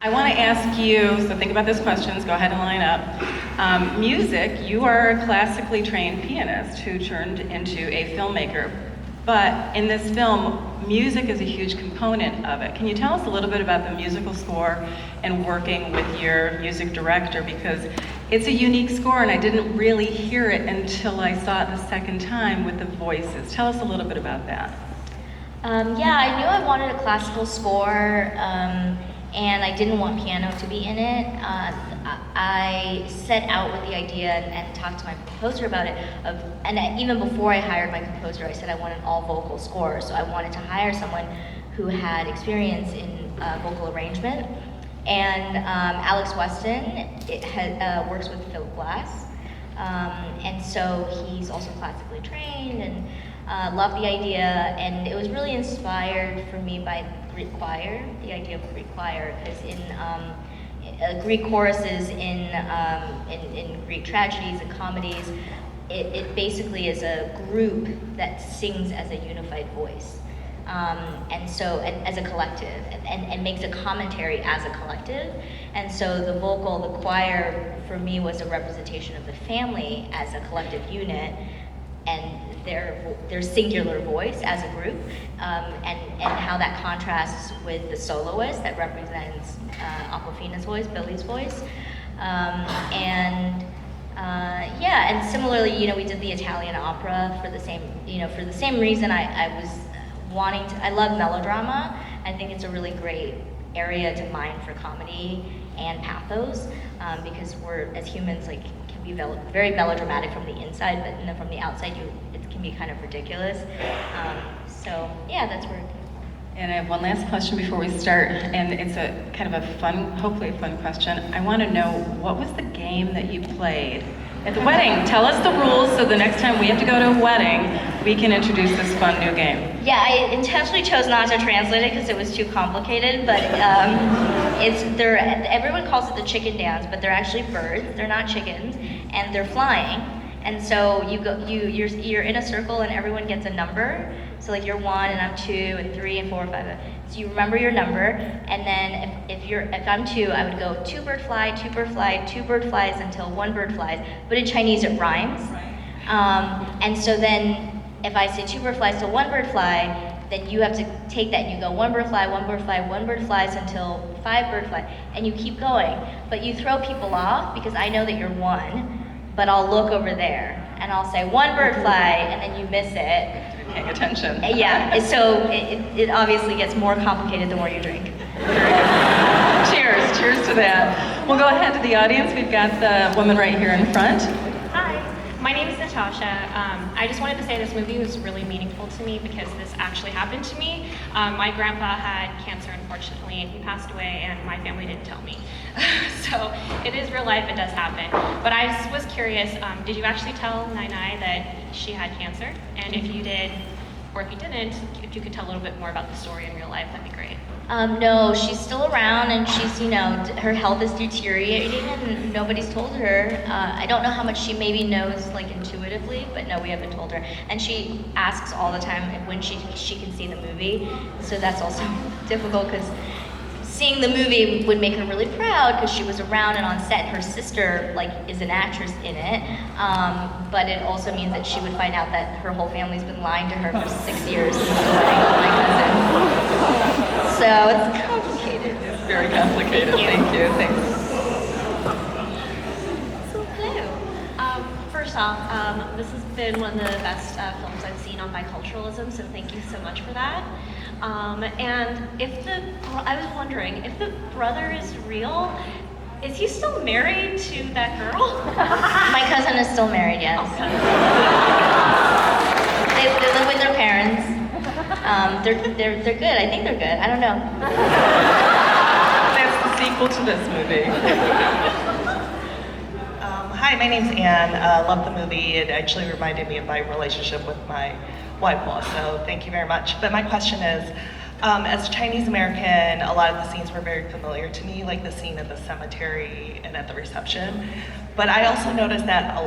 I want to ask you, so think about those questions, go ahead and line up. Music, you are a classically trained pianist who turned into a filmmaker, but in this film, music is a huge component of it. Can you tell us a little bit about the musical score and working with your music director? Because it's a unique score and I didn't really hear it until I saw it the second time with the voices. Tell us a little bit about that. Yeah, I knew I wanted a classical score, and I didn't want piano to be in it. I set out with the idea and talked to my composer about it. And even before I hired my composer, I said I want an all-vocal score. So I wanted to hire someone who had experience in vocal arrangement. And Alex Weston works with Philip Glass. And so he's also classically trained and loved the idea. And it was really inspired for me by Greek choir, the idea of Greek choir, because in Greek choruses in Greek tragedies and comedies, it basically is a group that sings as a unified voice, and so as a collective, and makes a commentary as a collective. And so the choir for me was a representation of the family as a collective unit, and their singular voice as a group, and how that contrasts with the soloist that represents Aquafina's voice, Billy's voice, and similarly, we did the Italian opera for the same reason. I was wanting to. I love melodrama. I think it's a really great area to mine for comedy and pathos, because we're, as humans, can be very melodramatic from the inside, but then from the outside, it can be kind of ridiculous. So yeah, that's where. And I have one last question before we start, and it's a kind of a fun, hopefully a fun question. I want to know, what was the game that you played at the wedding? Tell us the rules so the next time we have to go to a wedding, we can introduce this fun new game. Yeah, I intentionally chose not to translate it because it was too complicated, but everyone calls it the chicken dance, but they're actually birds, they're not chickens, and they're flying. And so you're in a circle and everyone gets a number. So you're 1 and I'm 2 and 3 and 4 and 5. So you remember your number, and then if I'm 2, I would go 2 bird fly, 2 bird fly, 2 bird flies until 1 bird flies. But in Chinese it rhymes. And so then if I say 2 bird flies till 1 bird fly, then you have to take that and you go 1 bird fly, 1 bird fly, 1 bird flies until 5 bird fly, and you keep going. But you throw people off because I know that you're 1, but I'll look over there and I'll say 1 bird fly, and then you miss it. Paying attention. Yeah, so it obviously gets more complicated the more you drink. Cheers to that. We'll go ahead to the audience. We've got the woman right here in front. Hi, my name is Natasha. I just wanted to say this movie was really meaningful to me because this actually happened to me. My grandpa had cancer, unfortunately, and he passed away, and my family didn't tell me. So it is real life, it does happen. But I was curious, did you actually tell Nai Nai that she had cancer? And if you did, or if you didn't, if you could tell a little bit more about the story in real life, that'd be great. No, she's still around, and she's, her health is deteriorating, and nobody's told her. I don't know how much she maybe knows, intuitively, but no, we haven't told her. And she asks all the time when she can see the movie, so that's also difficult, because seeing the movie would make her really proud because she was around and on set. Her sister is an actress in it, but it also means that she would find out that her whole family's been lying to her for 6 years since the wedding of my cousin. So it's complicated. It's very complicated. Thank you. Thanks. So hello. First off, this has been one of the best films I've seen on biculturalism, so thank you so much for that. And I was wondering, if the brother is real, is he still married to that girl? My cousin is still married, yes. Okay. They live with their parents. They're good. I think they're good. I don't know. That's the sequel to this movie. Hi, my name's Anne. Love the movie. It actually reminded me of my relationship with my wife, so thank you very much. But my question is, As Chinese American, a lot of the scenes were very familiar to me, like the scene at the cemetery and at the reception. But I also noticed that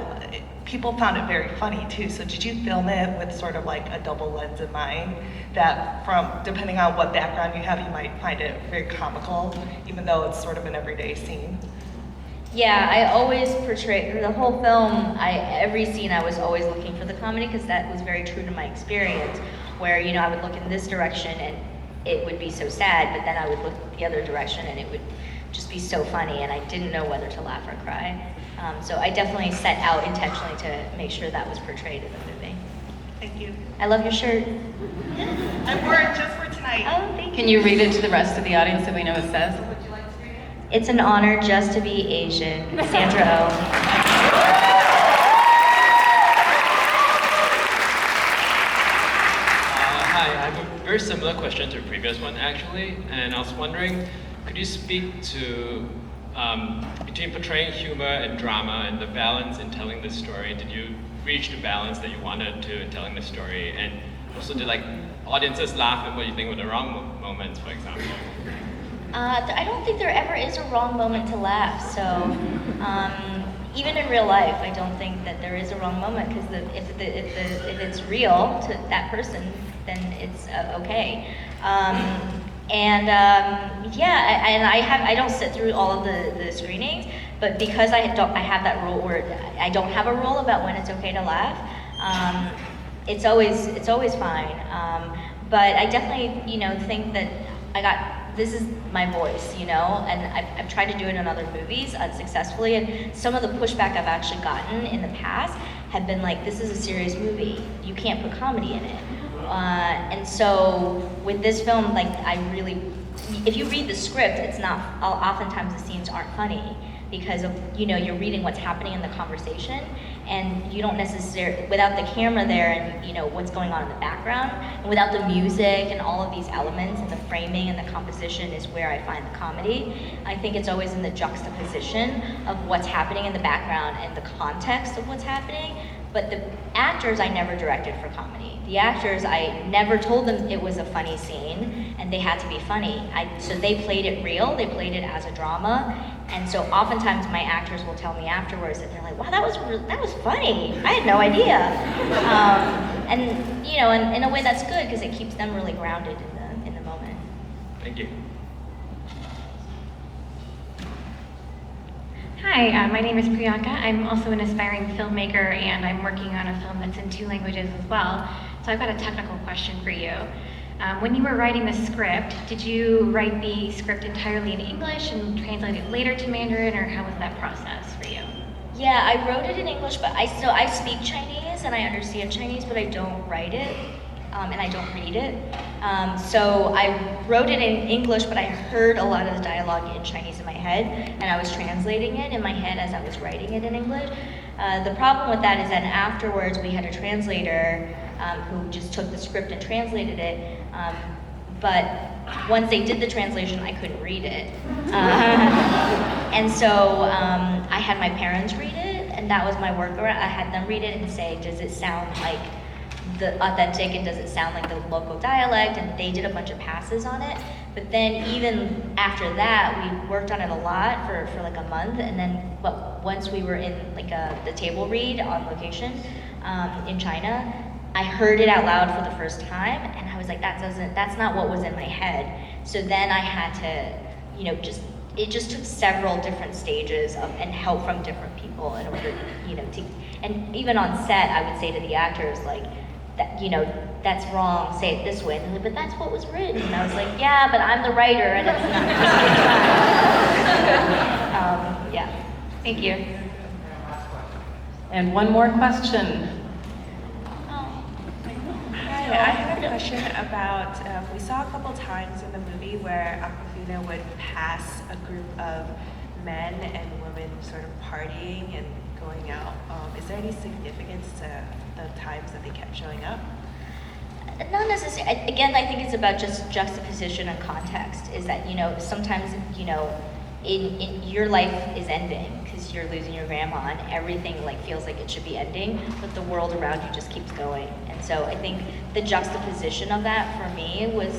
people found it very funny too. So did you film it with sort of like a double lens in mind? That depending on what background you have, you might find it very comical, even though it's sort of an everyday scene. Yeah, I always portray the whole film. Every scene I was always looking for the comedy because that was very true to my experience. Where I would look in this direction and it would be so sad, but then I would look the other direction and it would just be so funny, and I didn't know whether to laugh or cry. So I definitely set out intentionally to make sure that was portrayed in the movie. Thank you. I love your shirt. I wore it just for tonight. Oh, thank Can you read it to the rest of the audience so we know what it says? It's an honor just to be Asian. Sandra Oh. Hi, I have a very similar question to the previous one actually, and I was wondering, could you speak to between portraying humor and drama and the balance in telling the story? Did you reach the balance that you wanted to in telling the story? And also, did audiences laugh at what you think were the wrong moments, for example? I don't think there ever is a wrong moment to laugh. So even in real life, I don't think that there is a wrong moment because if it's real to that person, then it's okay. I don't sit through all of the screenings, but because I have that rule where I don't have a rule about when it's okay to laugh. It's always fine. But I definitely think that this is my voice, and I've tried to do it in other movies unsuccessfully, and some of the pushback I've actually gotten in the past have been like, this is a serious movie, you can't put comedy in it. And so with this film, if you read the script, it's not, oftentimes the scenes aren't funny because of, you're reading what's happening in the conversation, and you don't necessarily, without the camera there and what's going on in the background, and without the music and all of these elements and the framing and the composition is where I find the comedy. I think it's always in the juxtaposition of what's happening in the background and the context of what's happening. But the actors I never directed for comedy. The actors, I never told them it was a funny scene and they had to be funny. So they played it real, they played it as a drama. And so oftentimes my actors will tell me afterwards that they're like, wow, that was funny. I had no idea. And in a way that's good because it keeps them really grounded in the moment. Thank you. Hi, my name is Priyanka. I'm also an aspiring filmmaker, and I'm working on a film that's in 2 languages as well. So I've got a technical question for you. When you were writing the script, did you write the script entirely in English and translate it later to Mandarin, or how was that process for you? Yeah, I wrote it in English, but I speak Chinese and I understand Chinese, but I don't write it. And I don't read it. So I wrote it in English, but I heard a lot of the dialogue in Chinese in my head, and I was translating it in my head as I was writing it in English. The problem with that is that afterwards we had a translator who just took the script and translated it, but once they did the translation, I couldn't read it. And so I had my parents read it, and that was my workaround. I had them read it and say, does it sound like the authentic and does it sound like the local dialect, and they did a bunch of passes on it. But then even after that, we worked on it a lot for like a month, and then once we were in the table read on location in China, I heard it out loud for the first time, and I was like, that's not what was in my head. So then I had to, it just took several different stages and help from different people in order, and even on set, I would say to the actors, that's wrong, say it this way. And they're like, but that's what was written. And I was like, yeah, but I'm the writer and it's not. Yeah. Thank you. And one more question. Hi, I have a question about, we saw a couple times in the movie where Aquafina would pass a group of men and women sort of partying and going out. Is there any significance to the times that they kept showing up? Not necessarily. Again, I think it's about just juxtaposition and context. Is that sometimes in your life is ending because you're losing your grandma and everything feels like it should be ending, but the world around you just keeps going. And so I think the juxtaposition of that for me was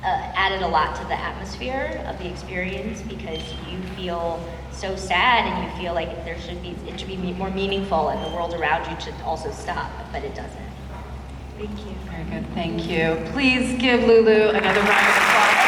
added a lot to the atmosphere of the experience because you feel so sad and you feel like it should be more meaningful and the world around you should also stop, but it doesn't. Thank you. Very good, thank you. Please give Lulu another round of applause.